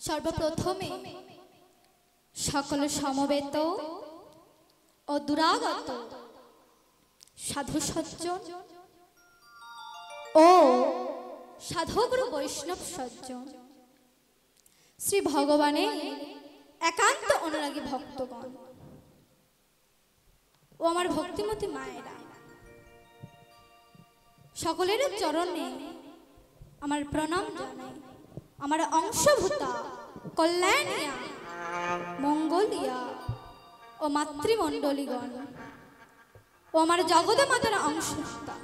সর্বপ্রথমে সকল সমবেত ও দুরাগত সাধু সজ্জন ও সাধুগুরু বৈষ্ণব সজ্জন শ্রী ভগবানের একান্ত অনুরাগী ভক্তগণ ও আমার ভক্তিমতী মায়েরা, সকলের চরণে আমার প্রণাম জানাই। আমার অংশভূতা কল্যাণিয়া মঙ্গলিয়া ও মাতৃমণ্ডলীগণ ও আমার জগৎ মাতার অংশভূতা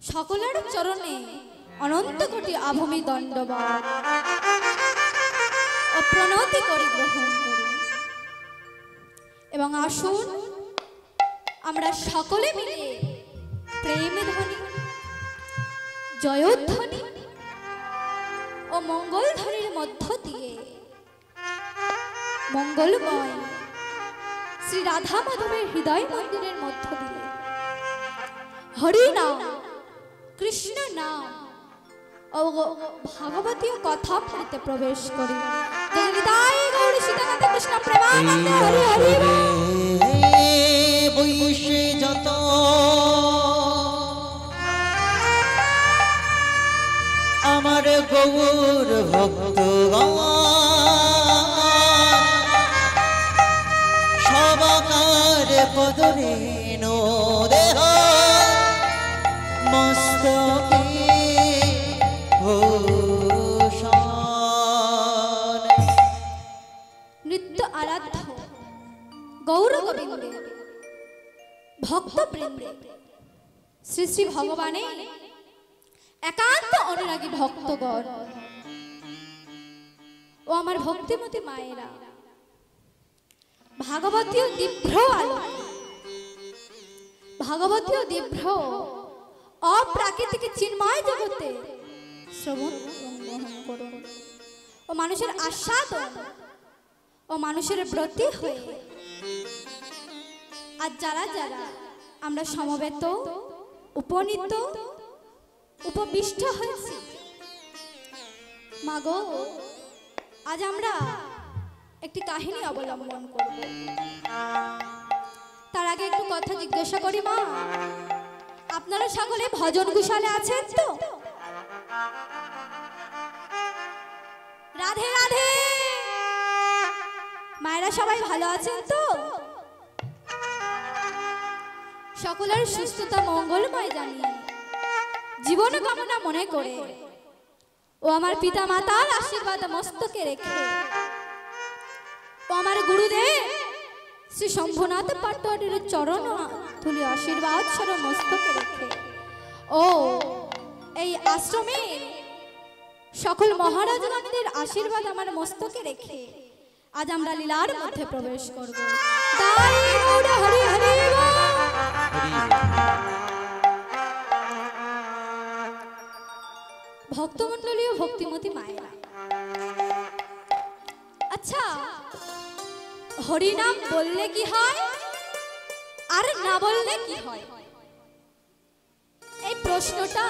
সকলের চরণে অনন্ত কোটি আভূমি দণ্ডবাদ ও প্রণতি করি গ্রহণ করুন এবং আসুন আমরা সকলে মিলে প্রেম ধ্বনি, জয়ধ্বনি ও মঙ্গল ধ্বনির মধ্য দিয়ে মঙ্গলময় শ্রী রাধা মাধবের হৃদয় মন্দিরের মধ্য দিয়ে হরি নাম, কৃষ্ণ নাম ও ভাগবতীয় কথা বলতে প্রবেশ করি। জয় নিতাই গৌর সীতানাথ কৃষ্ণ প্রেমানন্দ হরি হরি বৈশে যত আমার গৌর ভক্তগণ সবাকার পদরে নো দেহ মস্তকে ভূষণ। নিত্য আরাধ্য গৌর গোবিন্দে ভক্ত বৃন্দে শ্রী শ্রী ভগবানের একান্ত অনুরাগী ভক্তগণ ও আমার ভক্তিমতী মায়েরা, ভাগবতীয় দিভ্র আলো, ভাগবতীয় দিভ্র অপ্রাকৃতিক চিন্ময় জগতে শ্রবণ গ্রহণ করুন ও মানুষের আস্বাদন ও মানুষের ব্রতী হয়ে আজ যারা যারা আমরা সমবেত উপনীত উপবিষ্ট হয়েছি, মাগো আজ আমরা একটি কাহিনী অবলম্বন করব। তার আগে একটু কথা জিজ্ঞাসা করি মা, আপনারা সকলে ভজন কুশলে আছেন তো? রাধে রাধে মায়েরা সবাই ভালো আছেন তো? সকলের সুস্থতা মঙ্গলময় জানিয়ে জীবন কামনা মনে করে ও আমার পিতা মাতার আশীর্বাদ মস্তকে রেখে ও আমার গুরুদেব শ্রী শম্ভুনাথ পাটোয়ারির চরণ ধুলি আশীর্বাদ সর মস্তকে রেখে ও এই আশ্রমে সকল মহারাজগণদের আশীর্বাদ আমার মস্তকে রেখে আজ আমরা লীলার মধ্যে প্রবেশ করব। তাই হরি হরি ভক্তমণ্ডলী ও ভক্তিমতী মায়েরা, আচ্ছা হরি নাম বললে কি হয় আর না বললে কি হয়, এই প্রশ্নটা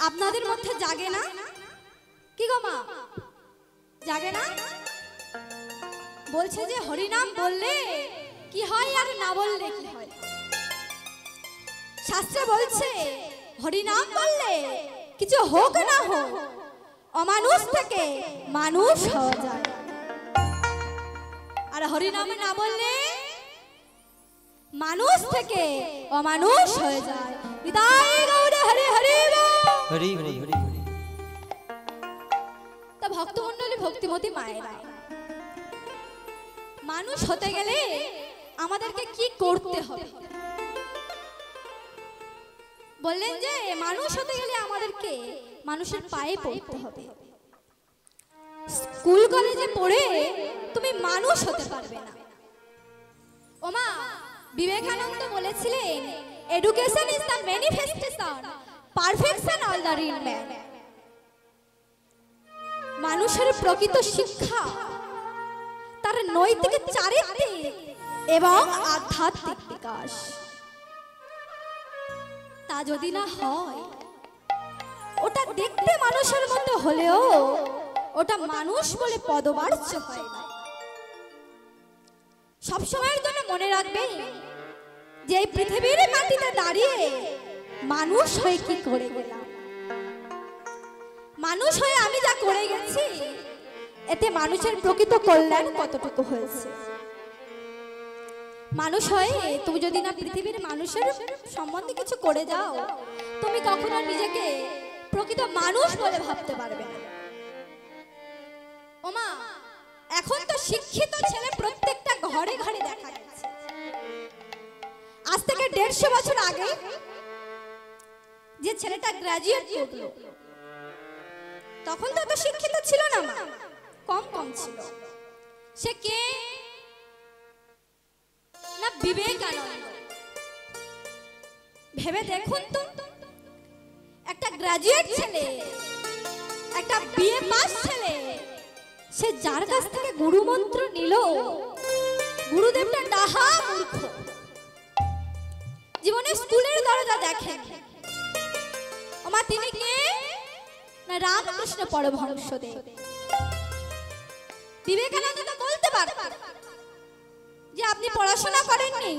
আপনাদের মধ্যে জাগে না? কি গো মা, জাগে না? বলছে যে হরি নাম বললে কি হয় আর না বললে কি হয়। শাস্ত্রে বলছে হরি নাম বললে কিছু হোক না হোক অমানুষ থেকে মানুষ হওয়া যায়, আর হরি নামে না বললে মানুষ থেকে অমানুষ হয়ে যায়। নিতাই গৌর হরি হরি হরি হরি হরি হরি। তা ভক্তমণ্ডলী ভক্তিমতী মায়েরা, মানুষ হতে গেলে আমাদেরকে কি করতে হবে? বললেন যে মানুষ হতে গেলে আমাদেরকে মানুষের পায়ে পড়তে হবে। স্কুল কলেজে পড়ে তুমি মানুষ হতে পারবে না। ওমা বিবেকানন্দ বলেছিলেন, education is the manifestation, perfection all the reel man. মানুষের প্রকৃত শিক্ষা তার নৈতিক চারিত্রিক এবং আধ্যাত্মিক বিকাশ। তা যদি না হয়, ওটা দেখতে মানুষের মতো হলেও ওটা মানুষ বলে পদবাচ্য হয় না। সব সময়ের জন্য মনে রাখবে যে এই পৃথিবীর মাটিতে দাঁড়িয়ে মানুষ হয়ে কি করে গেলাম, মানুষ হয়ে আমি যা করে গেছি এতে মানুষের প্রকৃত কল্যাণ কতটুকু হয়েছে। মানুষ হয়ে তুমি যদি না পৃথিবীর মানুষের সম্বন্ধে কিছু করে যাও, তুমি কখনো নিজেকে প্রকৃত মানুষ বলে ভাবতে পারবে না। ওমা, এখন তো শিক্ষিত ছেলে প্রত্যেকটা ঘরে ঘরে দেখা যাচ্ছে। আজ থেকে 150 বছর আগে যে ছেলেটা গ্রাজুয়েট করলো, তখন তো এত শিক্ষিত ছিল না, মা কম কম ছিল। সে কে না? বিবেকানন্দ। ভেবে দেখুন তো, একটা গ্রাজুয়েট ছেলে, একটা বিএ পাস ছেলে, সে যার কাছ থেকে গুরু মন্ত্র নিল, গুরুদেবটা ডাহা মূর্খ, জীবনে স্কুলের দরজা দেখেন। ওমা, তিনি কে না? রামকৃষ্ণ পরমহংসদেব। বিবেকানন্দ তো বলতে পারতেন যে আপনি পড়াশোনা করেননি,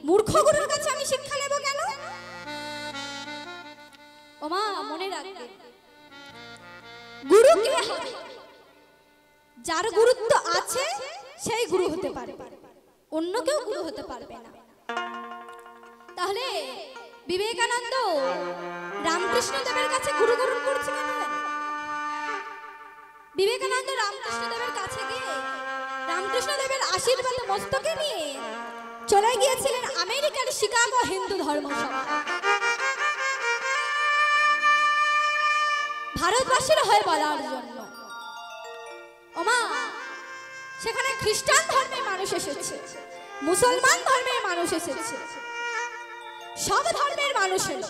মূর্খ গুরুর কাছে আমি শিক্ষা নেব কেন? ওমা, মনে রাখবে, গুরু কে হবে? যার গুরুত্ব আছে সেই গুরু হতে পারবে, অন্য কেউ গুরু হতে পারবে না। তাহলে বিবেকানন্দ রামকৃষ্ণ দেবের কাছে গুরু গ্রহণ করছে কেন? বিবেকানন্দ রামকৃষ্ণ দেবের কাছে গিয়ে রামকৃষ্ণ দেবের আশীর্বাদ মস্তকে নিয়ে চলে গিয়েছিলেন আমেরিকার শিকাগো হিন্দু ধর্মসভা। ভারতবাসীর হয়ে বলার জন্য। ওমা, সেখানে খ্রিস্টান ধর্মের মানুষ এসেছে, মুসলমান ধর্মের মানুষ এসেছে, সব ধর্মের মানুষ এলো,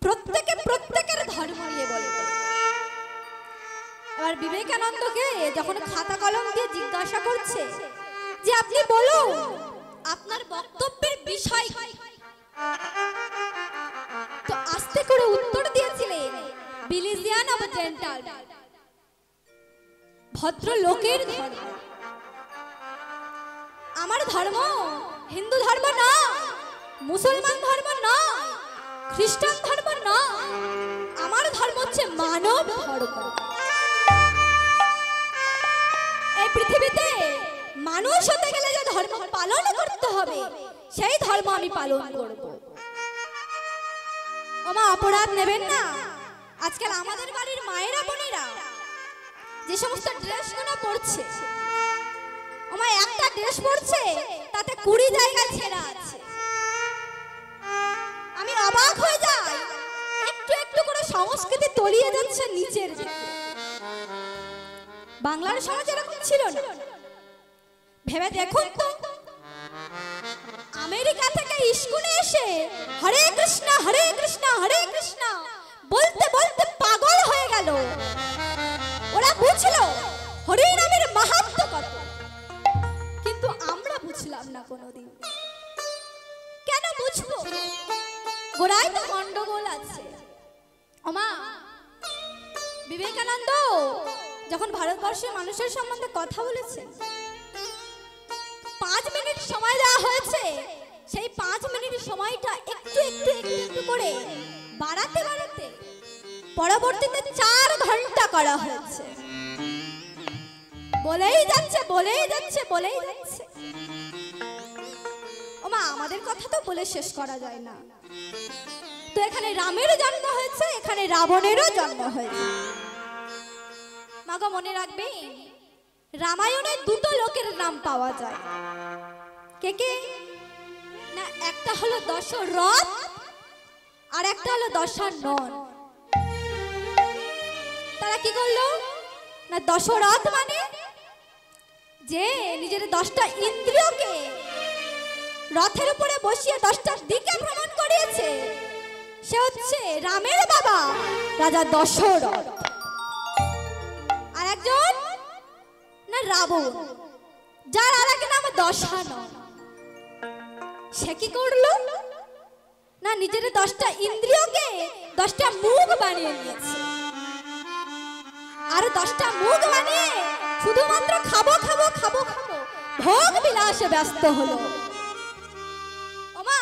প্রত্যেকে প্রত্যেকের ধর্ম নিয়ে বলে। এবার বিবেকানন্দকে যখন খাতা কলম দিয়ে জিজ্ঞাসা করছে যে আপনি বলুন আপনার বক্তব্যের বিষয় কি, তো আস্তে করে উত্তর দিয়েছিলেন বিলিজিয়ান অব জেন্টাল, ভদ্র লোকের ধর্ম। আমার ধর্ম হিন্দু ধর্ম না, মুসলমান ধর্ম না, খ্রিস্টান ধর্ম না, আমার ধর্ম হচ্ছে মানব ধর্ম। এই পৃথিবীতে মানুষ হতে গেলে যে ধর্ম পালন করতে হবে সেই ধর্ম আমি পালন করব। ওমা, অপরাধ নেবেন না। আজকাল আমাদের বাড়ির মায়েরা বোনেরা যে সমস্ত ড্রেসগুলো পরছে, ওমা একটা ড্রেস পরছে তাতে 20 জায়গায় ছেঁড়া আছে। আমি অবাক হয়ে যাই, একটু একটু করে সংস্কৃতি তলিয়ে যাচ্ছে নিচের দিকে। বাংলার সমাজ এরকম ছিল না। ভেবে দেখুন তো, আমেরিকা থেকে স্কুলে এসে হরে কৃষ্ণ হরে কৃষ্ণ হরে কৃষ্ণ বলতে বলতে পাগল হয়ে গেল। ওরা বুঝলো হরি নামের মাহাত্ম্য কত, কিন্তু আমরা বুঝলাম না কোনোদিন। কেন বুঝবো? গোড়ায় তো গন্ডগোল আছে। ওমা, বিবেকানন্দ যখন ভারতবর্ষের মানুষের সম্বন্ধে কথা বলেছেন, 5 মিনিট সময় দেওয়া হয়েছে, সেই 5 মিনিট সময়টা একটু একটু একটু একটু করে বাড়াতে বাড়াতে পরবর্তীতে 4 ঘন্টা করা হয়েছে। বলেই যাচ্ছে বলেই যাচ্ছে বলেই যাচ্ছে। ওমা, আমাদের কথা তো বলে শেষ করা যায় না। তো এখানে রামের জন্ম হয়েছে, এখানে রাবণেরও জন্ম হয়েছে। মাগো, মনে রাখবে, রামায়ণে 2টো লোকের নাম পাওয়া যায়। কে কে না? একটা হলো দশরথ আর একটা হলো দশানন। তারা কি করলো না? দশরথ মানে যে নিজের 10টা ইন্দ্রিয়কে রথের উপরে বসিয়ে 10টা দিকে ভ্রমণ করিয়েছে, সে হচ্ছে রামের বাবা রাজা দশরথ। আর একজন না রাবণ, যার আরেক নাম দশানন। সে কি করলো না? নিজের 10টা ইন্দ্রিয়কে 10টা মুখ বানিয়ে নিয়েছে। আর 10টা মুখ বানিয়ে শুধুমাত্র খাবো খাবো খাবো খাবো ভোগ বিলাসে ব্যস্ত হলো। ওমা,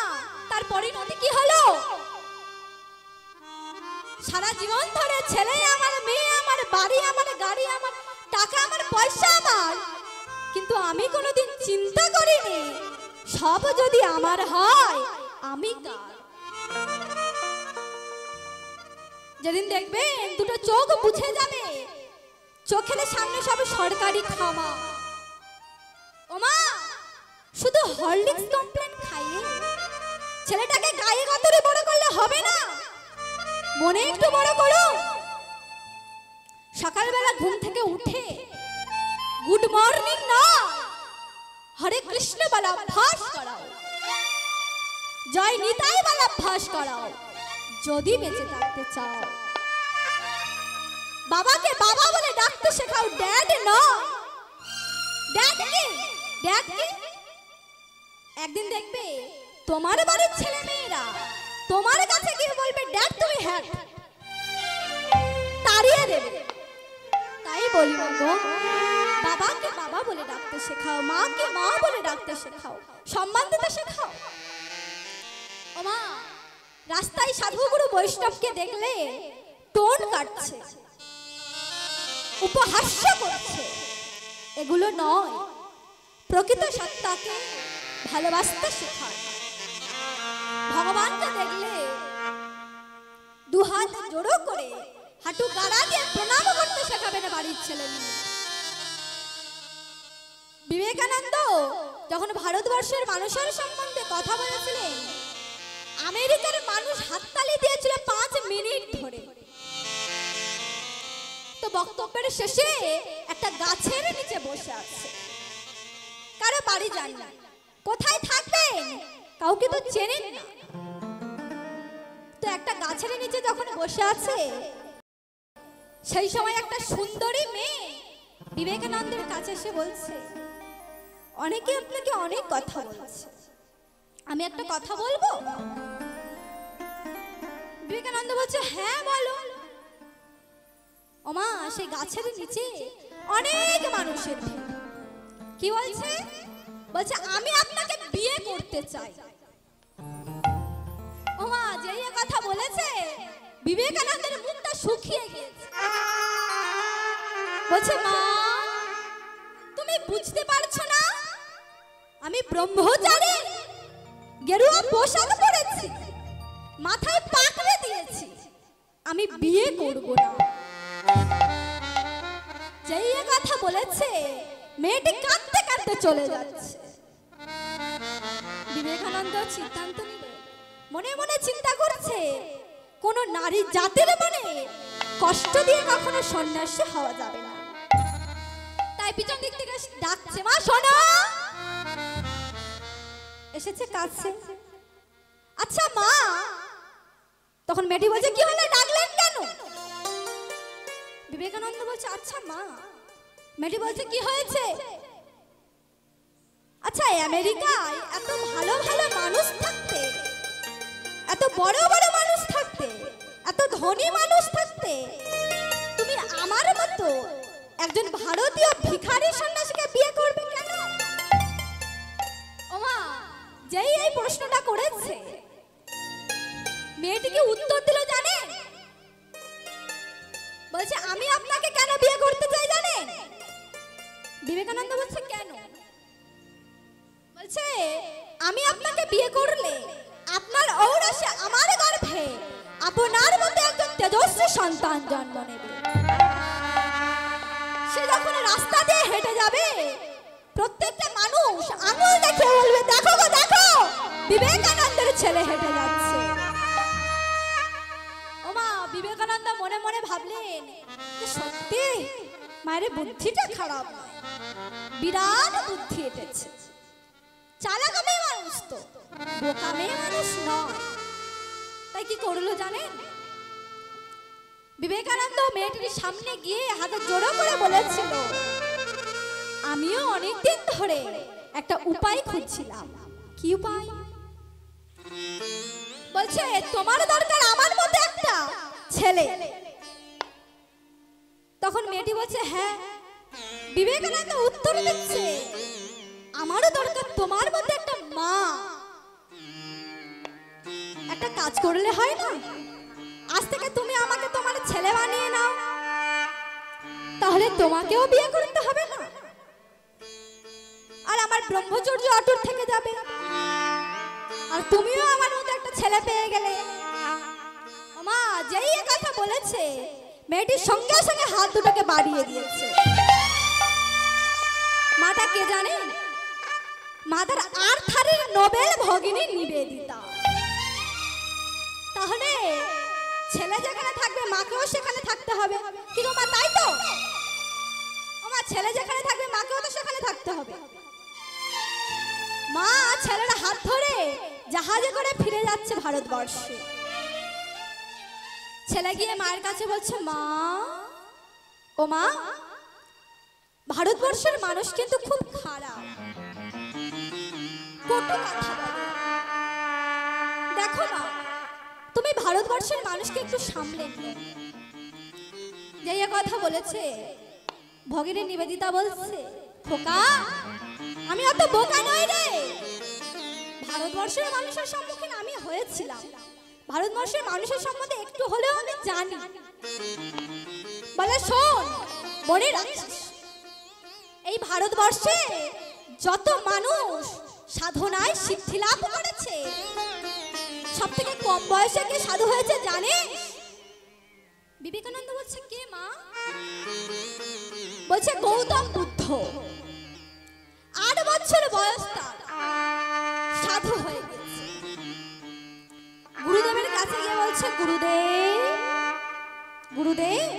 তার পরিণতি কি হলো? সারা জীবন ধরে ছেলে আমার, মেয়ে আমার, বাড়ি আমার, গাড়ি আমার, টাকা আমার, পয়সা আমার, কিন্তু আমি কোনোদিন চিন্তা করিনি সব যদি আমার হয় আমি কার। যেদিন দেখবেন দুটো চোখ বুঝে যাবে, চোখের সামনে সব সরকারি খামা। ওমা, শুধু হরলিক্স কমপ্লেন খাইয়ে ছেলেটাকে গায়ে গতরে বড় করলে হবে না, মনে একটু বড় করো। সকালবেলা ঘুম থেকে উঠে গুড মর্নিং না, হরে কৃষ্ণ বলা অভ্যাস করাও, জয় নিতাই বলা অভ্যাস করাও যদি বেঁচে থাকতে চাও। বাবাকে বাবা বলে ডাকতে শেখাও, ড্যাড নয়। ড্যাড কি? ড্যাড কি? একদিন দেখবে তোমার বাড়ির ছেলে মেয়েরা তোমার কাছে গিয়ে বলবে ড্যাড তুমি হ্যাঁ, তাড়িয়ে দেবে। তাই বলি গো, বাবাকে বাবা বলে ডাকতে শেখাও, মাকে মা বলে ডাকতে শেখাও, সম্মান দিতে শেখাও। ও মা, রাস্তায় সাধুগুরু বৈষ্ণবকে দেখলে টোন কাটছে, উপহাস্য করছে, এগুলো নয়। প্রকৃত সত্তাকে ভালোবাসতে শেখায়। ভগবানকে দেখলে দুহাত জোড়ো করে হাঁটু গাড়া দিয়ে প্রণাম করতে শেখাবে না বাড়ির ছেলে মেয়ে। বিবেকানন্দ যখন ভারতবর্ষের মানুষের সম্বন্ধে কথা বলেছিলেন, আমেরিকার মানুষ হাততালি দিয়েছিল 5 মিনিট ধরে। তো বক্তব্যের শেষে একটা গাছের নিচে বসে আছে, কারো বাড়ি যান না, কোথায় থাকবেন কাউকে তো চেনেন না। তো একটা গাছের নিচে যখন বসে আছে, সেই সময় একটা সুন্দরী মেয়ে বিবেকানন্দের কাছে এসে বলছে, অনেকে আপনাকে অনেক কথা বলছে, আমি একটা কথা বলবো? বিবেকানন্দ বলছে হ্যাঁ বলো। ওমা, সেই গাছের নিচে অনেক মানুষের ভিড়। কি বলছে? বলছে আমি আপনাকে বিয়ে করতে চাই। ওমা, যেই কথা বলেছে বিবেকানন্দের মুখটা শুকিয়ে গেছে। বলছে মা, তুমি বুঝতে পারছো না আমি ব্রহ্মচারী, গেরুয়া পোশাক পরেছি, মাথায় পাকড়ে দিয়েছি, আমি বিয়ে করব না। যেই কথা বলেছে মেয়েটি কাঁদতে কাঁদতে চলে যাচ্ছে। বিবেকানন্দ সিদ্ধান্ত নিল, মনে মনে চিন্তা করছে কোন নারী জাতির মনে কষ্ট দিয়ে কখনো সন্ন্যাসী হওয়া যাবে না। তাই পিছন দিক থেকে ডাকছে, মা শোনো। এসেছে কাছে। আচ্ছা মা। তখন মেয়েটি বলছে কি হলো, ডাকলেন কেন? বিবেকানন্দ বলছে আচ্ছা মা। মেয়েটি বলছে কি হয়েছে? আচ্ছা, আমেরিকায় এত ভালো ভালো মানুষ থাকতে, এত বড় বড় মানুষ থাকতে, এত ধনী মানুষ থাকতে, তুমি আমার মতো একজন ভারতীয় ভিখারি সন্ন্যাসীকে বিয়ে করবে কেন? ওমা, যেই এই প্রশ্নটা করেছে, মেয়েটিকে উত্তর দিল জানেন? বলছে আমি আপনাকে কেন বিয়ে করতে চাই জানেন? বিবেকানন্দ বলছে কেন? বলছে আমি আপনাকে বিয়ে করলে আপনার ঔরসে আমার গর্ভে আপনার মতো একজন তেজস্বী সন্তান জন্ম নেবে। সে যখন রাস্তা দিয়ে হেঁটে যাবে, প্রত্যেকটা মানুষ আঙুল দেখে বলবে দেখো গো দেখো, বিবেকানন্দের ছেলে হেঁটে যাচ্ছে। ওমা, বিবেকানন্দ মনে মনে ভাবলেন যে সত্যি মায়ের বুদ্ধিটা খারাপ নয়, বিরাট বুদ্ধি এটেছে। চালাক মেয়ে মানুষ তো, বোকা মেয়ে মানুষ নয়। তাই কি করলো জানেন? বিবেকানন্দ মেয়েটির সামনে গিয়ে হাতে জোড়ো করে বলেছিল, আমিও অনেকদিন ধরে একটা উপায় খুঁজছিলাম। কি উপায়? বলছে তোমার দরকার আমার মতো একটা ছেলে। তখন মেয়েটি বলছে, হ্যাঁ। বিবেকানন্দ উত্তর দিচ্ছে, আমারও দরকার তোমার মধ্যে একটা মা। একটা কাজ করলে হয় না, আজ থেকে তুমি আমাকে তোমার ছেলে বানিয়ে নাও, তাহলে তোমাকেও বিয়ে করতে হবে না, আর আমার ব্রহ্মচর্য অটুট থেকে যাবে, আর তুমিও আমার মতো একটা ছেলে পেয়ে গেলে। মা যেই এ কথা বলেছে, মেয়েটির সঙ্গে সঙ্গে হাত দুটোকে বাড়িয়ে দিয়েছে। মাতা কে জানেন? মাতার আর্থারের নোবেল ভগিনী নিবেদিতা। তাহলে ছেলে যেখানে থাকবে মাকেও সেখানে থাকতে হবে, কি গো মা, তাই তো? আমার ছেলে যেখানে থাকবে মাকেও তো সেখানে থাকতে হবে। মা ছেলের হাত ধরে জাহাজে করে ফিরে যাচ্ছে ভারতবর্ষে। ছেলে গিয়ে মায়ের কাছে বলছে, মা, ও মা, ভারতবর্ষের মানুষ কিন্তু খুব খারাপ, কটু কথা বলে। দেখো মা, তুমি ভারতবর্ষের মানুষকে একটু সামলে নিও। যেই কথা বলেছে, ভগিনী নিবেদিতা বলছে, খোকা, আমি অত বোকা নই রে। ভারতবর্ষের মানুষের সম্মুখীন আমি হয়েছিলাম, ভারতবর্ষের মানুষের সম্বন্ধে একটু হলেও আমি জানি। বলে, শোন, মনে রাখিস, এই ভারতবর্ষে যত মানুষ সাধনায় সিদ্ধি লাভ করেছে, সব থেকে কম বয়সে কে সাধু হয়েছে জানিস? বিবেকানন্দ বলছে, কে মা? বলছে, গৌতম বুদ্ধ। 8 বছর বয়স তার, সাধু হয়ে গেছে। গুরুদেবের কাছে গিয়ে বলছে, গুরুদেব, গুরুদেব,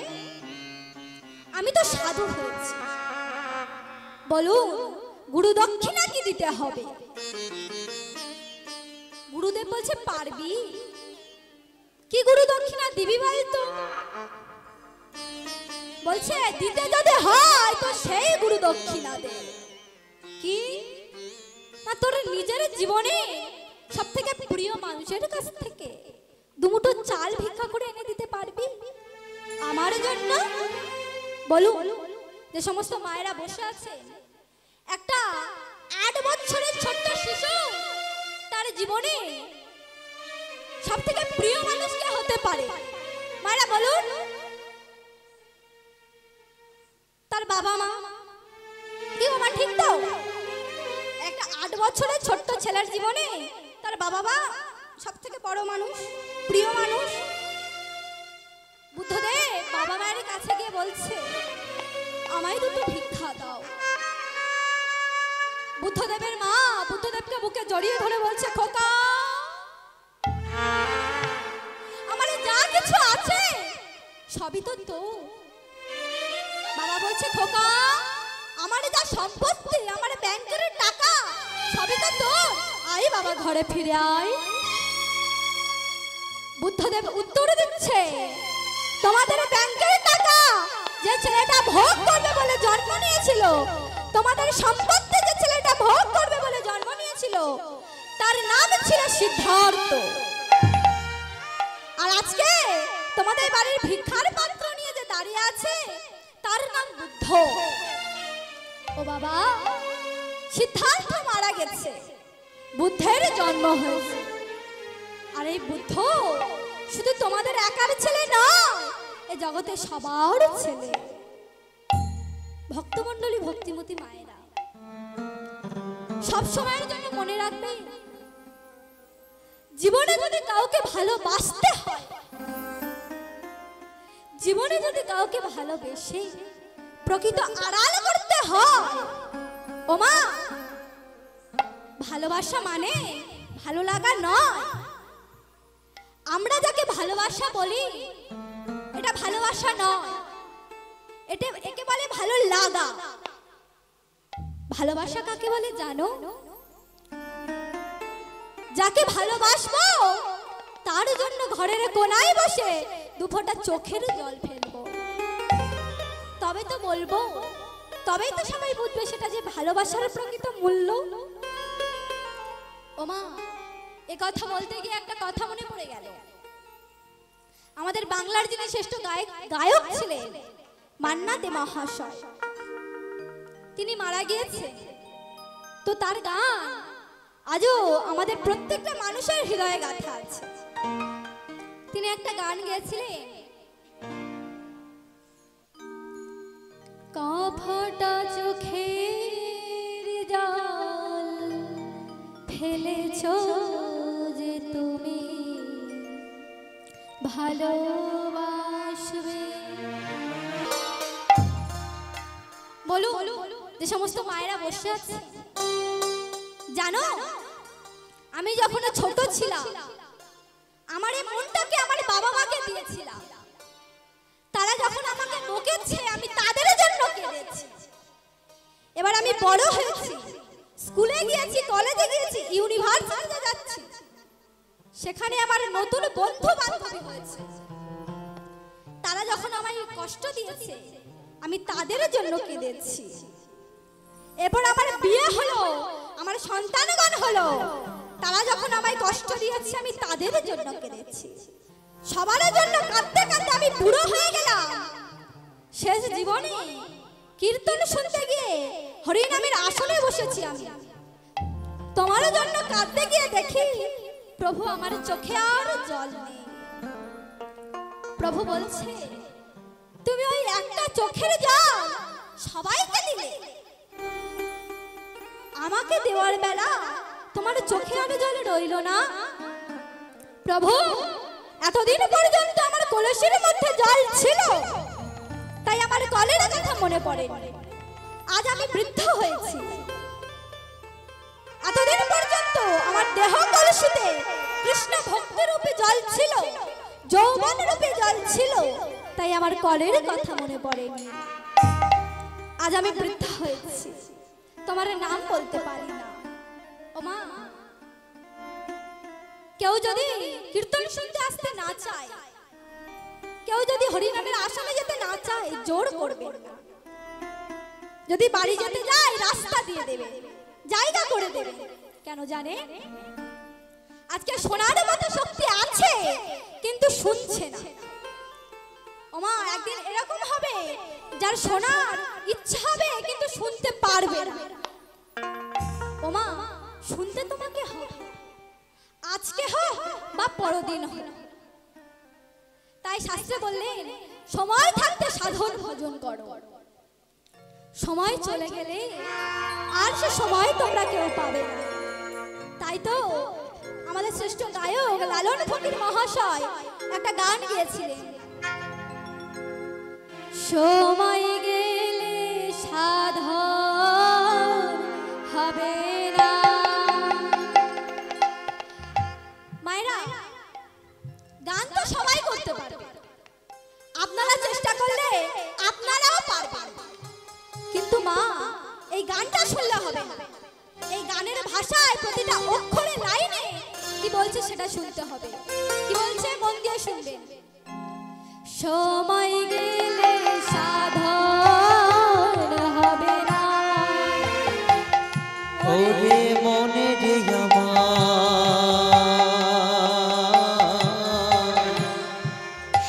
আমি তো সাধু হয়েছি, বলুন গুরু দক্ষিণা কি দিতে হবে? গুরুদেব বলছে, পারবি? কি গুরু দক্ষিণা দিবি বল তো? বলছে, দিতে যদি হয় তো সেই গুরু দক্ষিণা দে। কি না, তোর নিজের জীবনে সব থেকে প্রিয় মানুষের কাছ থেকে দুমুঠো চাল ভিক্ষা করে এনে দিতে পারবি আমার জন্য? বলুন, যে সমস্ত মায়েরা বসে আছে, একটা 8 বছরের ছোট্ট শিশু তার জীবনে সব থেকে প্রিয় মানুষ কে হতে পারে? মায়েরা বলুন। তার বাবা মা। কি বাবা, ঠিক তো? একটা 8 বছরের ছোট্ট ছেলের জীবনে তার বাবা মা সব থেকে বড় মানুষ, প্রিয় মানুষ। বুদ্ধদেব বাবা মায়ের কাছে গিয়ে বলছে, আমায় দুটো ভিক্ষা দাও। বুদ্ধদেবের মা বুদ্ধদেবকে বুকে জড়িয়ে ধরে বলছে, খোকা, আমার যা কিছু আছে সবই তো তোর। বাবা বলছে, খোকা, আমার যা সম্পত্তি, আমার ব্যাংকের টাকা সবই তো তোর, আয় বাবা ঘরে ফিরে আয়। বুদ্ধদেব উত্তর দিচ্ছে, তোমাদের ব্যাংকের টাকা যে ছেলেটা ভোগ করবে বলে জন্ম নিয়েছিল, তোমাদের সম্পত্তি যে ছেলেটা ভোগ করবে বলে জন্ম নিয়েছিল, তার নাম ছিল সিদ্ধার্থ। আর আজকে তোমাদের বাড়ির ভিক্ষার পাত্র নিয়ে যে দাঁড়িয়ে আছে, তার নাম বুদ্ধ। ও বাবা, সিদ্ধার্থ মারা গেছে, বুদ্ধের জন্ম হয়েছে। আর এই বুদ্ধ শুধু তোমাদের একার ছেলে নয়, এই জগতে সবার ছেলে। ভক্তমণ্ডলী, ভক্তিমতী মায়েরা, সব সময়ের জন্য মনে রাখবে, জীবনে যদি কাউকে ভালোবাসতে হয়, জীবনে যদি কাউকে ভালোবেসে প্রকৃত আড়াল করতে হয়, ও মা, ভালোবাসা মানে ভালো লাগা নয়। আমরা যাকে ভালোবাসা বলি, এটা ভালোবাসা নয়, একে বলে ভালো লাগা। ভালোবাসা কাকে বলে জানো? যাকে ভালোবাসবো তার জন্য ঘরের কোনায় বসে 2 ফোঁটা চোখের জল ফেলবো, তবে তো বলবো, তবেই তো সবাই বুঝবে সেটা যে ভালোবাসার প্রকৃত মূল্য। ও মা, এ কথা বলতে গিয়ে একটা কথা মনে পড়ে গেল। আমাদের বাংলার যিনি শ্রেষ্ঠ গায়ক ছিলেন মান্না দে মহাশয়। তিনি মারা গিয়েছে, তো তার গান আজও আমাদের প্রত্যেকটা মানুষের হৃদয়ে গাথা আছে। তিনি একটা গান গেয়েছিলেন, কাফাটা চোখের জল ফেলেছো যে তুমি ভালোবাসবে। বলো যে সমস্ত মায়েরা বসে আছে, জানো আমি যখন ছোট ছিলাম আমার এই মনটাকে আমার বাবা মাকে দিয়েছিলাম। তারা যখন আমাকে বকেছে আমি তাদের জন্য কেঁদেছি। এবার আমি বড় হয়েছি, স্কুলে গিয়েছি, কলেজে গিয়েছি, ইউনিভার্সিটিতে যাচ্ছি, সেখানে আমার নতুন বন্ধু বান্ধবী হয়েছে। তারা যখন আমায় কষ্ট দিয়েছে আমি তাদের জন্য কেঁদেছি। এরপর আমার বিয়ে হলো, আমার সন্তানগণ হলো, তারা যখন আমায় কষ্ট দিয়েছে আমি তাদের জন্য কেঁদেছি। সবার জন্য কাঁদতে কাঁদতে আমি বুড়ো হয়ে গেলাম। শেষ জীবনে কীর্তন শুনতে গিয়ে হরিনামের আসনে বসেছি আমি। তোমার জন্য কাঁদতে গিয়ে দেখি প্রভু আমার চোখে আর জল নেই। প্রভু বলছে তুমি ওই একটা চোখের জল সবাইকে দিলে, আমাকে দেওয়ার বেলা তোমার চোখে আর জল রইল না। প্রভু এতদিন পর্যন্ত আমার কলসির মধ্যে জল ছিল, তাই আমার কলের কথা মনে পড়ে। আজ আমি বৃদ্ধ হয়েছি, এতদিন পর্যন্ত আমার দেহ কলসিতে কৃষ্ণ ভক্তি রূপে জল ছিল, যৌবন রূপে জল ছিল, তাই আমার কলের কথা মনে পড়ে। আজ আমি বৃদ্ধ হয়েছি, তোমার নাম বলতে পারি না। ও মা, কেউ যদি কীর্তন শুনতে আসতে না চায়, কেউ যদি হরিনামের আসনে যেতে না চায়, জোর করবে না। যদি বাড়ি যেতে যায় রাস্তা দিয়ে দেবে, জায়গা করে দেবে। কেন জানে? আজকে শোনার মতো শক্তি আছে কিন্তু শুনছে না। ওমা, একদিন এরকম হবে যার শোনার ইচ্ছা হবে কিন্তু শুনতে পারবে না। ওমা, শুনতে তোমাকে হবে, আজকে হোক বা পরদিন হোক। তাই শাস্ত্রে বললেন সময় থাকতে সাধন ভজন করো, সময় চলে গেলে আর সে সময় তোমরা কেউ পাবে না। তাই তো আমাদের শ্রেষ্ঠ গায়ক লালন ফকির মহাশয় একটা গান গেয়েছিলেন, সময় গেলে সাধন হবে না। মায়েরা, গান তো সবাই করতে পারবে, আপনারা চেষ্টা করলে আপনারাও পারবেন, কিন্তু মা এই গানটা শুনলে হবে না। এই গানের ভাষায় প্রতিটা অক্ষরে লাইনে কি বলছে সেটা শুনতে হবে। কি বলছে মন দিয়ে শুনবেন। সময় গেলে সাধন হবে না, ওরে মনে রে আমার,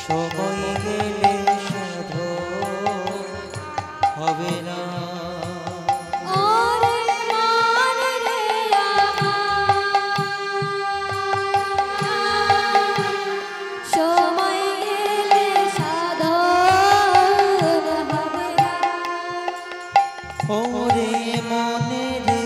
সময় গেলে সাধন হবে না। ওরে মন রে আমার, সময় গেলে সাধন হবে না। ওরে মনে রে